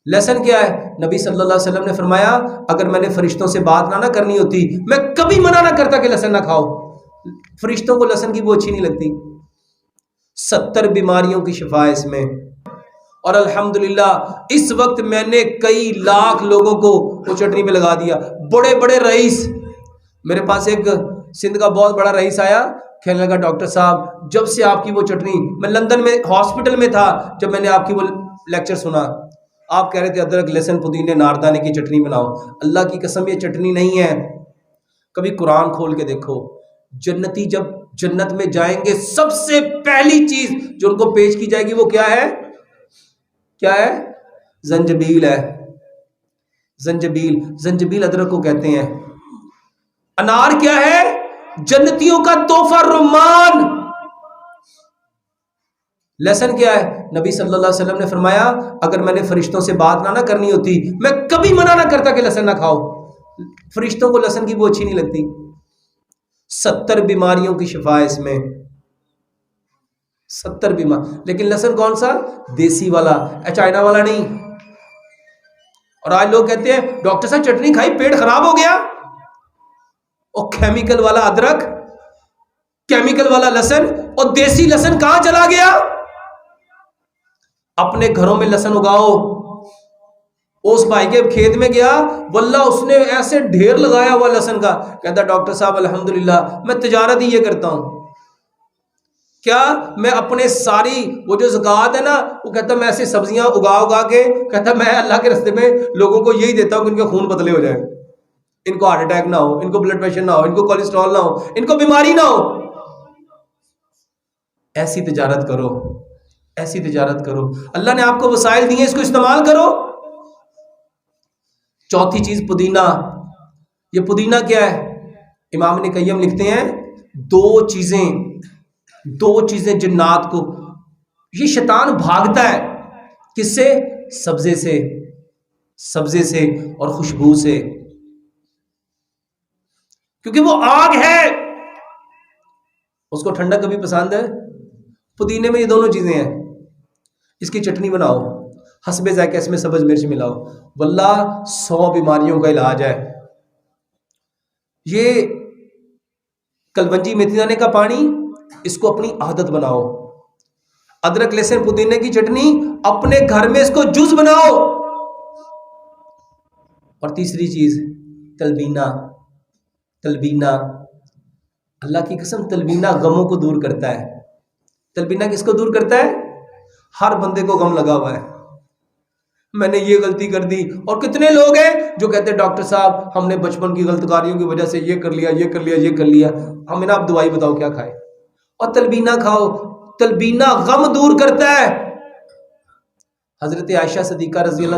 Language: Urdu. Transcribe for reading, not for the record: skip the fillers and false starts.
لیسن کیا ہے؟ نبی صلی اللہ علیہ وسلم نے فرمایا اگر میں نے فرشتوں سے بات نہ کرنی ہوتی میں کبھی منع نہ کرتا کہ لہسن نہ کھاؤ. فرشتوں کو لہسن کی بو اچھی نہیں لگتی. 70 بیماریوں کی شفا ہے اس میں. اور الحمدللہ اس وقت میں نے کئی لاکھ لوگوں کو وہ چٹنی پہ لگا دیا. بڑے بڑے رئیس، میرے پاس ایک سندھ کا بہت بڑا رئیس آیا، کہنے لگا ڈاکٹر صاحب جب سے آپ کی وہ چٹنی، میں لندن میں ہاسپٹل میں تھا جب میں نے آپ کی وہ لیکچر سنا، آپ کہہ رہے تھے ادرک لہسن پودینے ناردانے کی چٹنی بناؤ. اللہ کی قسم یہ چٹنی نہیں ہے. کبھی قرآن کھول کے دیکھو، جنتی جب جنت میں جائیں گے سب سے پہلی چیز جو ان کو پیش کی جائے گی وہ کیا ہے؟ کیا ہے؟ زنجبیل ہے. زنجبیل، زنجبیل ادرک کو کہتے ہیں. انار کیا ہے؟ جنتیوں کا تحفہ رمان. لیسن کیا ہے؟ نبی صلی اللہ علیہ وسلم نے فرمایا اگر میں نے فرشتوں سے بات نہ کرنی ہوتی میں کبھی منع نہ کرتا کہ لہسن نہ کھاؤ. فرشتوں کو لہسن کی بو اچھی نہیں لگتی. 70 بیماریوں کی شفا ہے اس میں. 70 بیمار. لیکن لہسن کون سا؟ دیسی والا، چائنا والا نہیں. اور آج لوگ کہتے ہیں ڈاکٹر صاحب چٹنی کھائی پیٹ خراب ہو گیا. اور کیمیکل والا ادرک، کیمیکل والا لہسن اور دیسی لہسن کہاں چلا گیا؟ اپنے گھروں میں لہسن اگاؤ. اس بھائی کے کھیت میں گیا، واللہ اس نے ایسے ڈھیر لگایا ہوا لہسن کا، کہتا ڈاکٹر صاحب الحمدللہ میں تجارت ہی یہ کرتا ہوں. کیا؟ میں اپنے ساری وہ جو زکوٰۃ ہے نا، وہ کہتا میں ایسی سبزیاں اگا کے، کہتا میں اللہ کے راستے میں لوگوں کو یہی دیتا ہوں کہ ان کے خون پتلے ہو جائیں، ان کو ہارٹ اٹیک نہ ہو، ان کو بلڈ پریشر نہ ہو، ان کو کولیسٹرول نہ ہو، ان کو بیماری نہ ہو. ایسی تجارت کرو، ایسی تجارت کرو. اللہ نے آپ کو وسائل دیے، اس کو استعمال کرو. چوتھی چیز پودینہ. یہ پودینہ کیا ہے؟ امام ابن قیم لکھتے ہیں دو چیزیں جنات کو، یہ شیطان بھاگتا ہے کس سے؟ سبزے سے اور خوشبو سے، کیونکہ وہ آگ ہے. اس کو ٹھنڈا کبھی پسند ہے؟ پودینے میں یہ دونوں چیزیں ہیں. اس کی چٹنی بناؤ، حسب ذائقہ اس میں سبز مرچ ملاؤ، واللہ 100 بیماریوں کا علاج ہے. یہ کلونجی میتھی دانے کا پانی، اس کو اپنی عادت بناؤ. ادرک لہسن پودینے کی چٹنی اپنے گھر میں اس کو جوس بناؤ. اور تیسری چیز تلبینہ. اللہ کی قسم تلبینہ غموں کو دور کرتا ہے. تلبینہ کس کو دور کرتا ہے؟ ہر بندے کو غم لگا ہوا ہے، میں نے یہ غلطی کر دی. اور کتنے لوگ ہیں جو کہتے ہیں ڈاکٹر صاحب ہم نے بچپن کی غلط کاریوں کی وجہ سے یہ کر لیا. ہمیں نا آپ دوائی بتاؤ کیا کھائے؟ اور تلبینہ کھاؤ. تلبینہ غم دور کرتا ہے. حضرت عائشہ صدیقہ رضی اللہ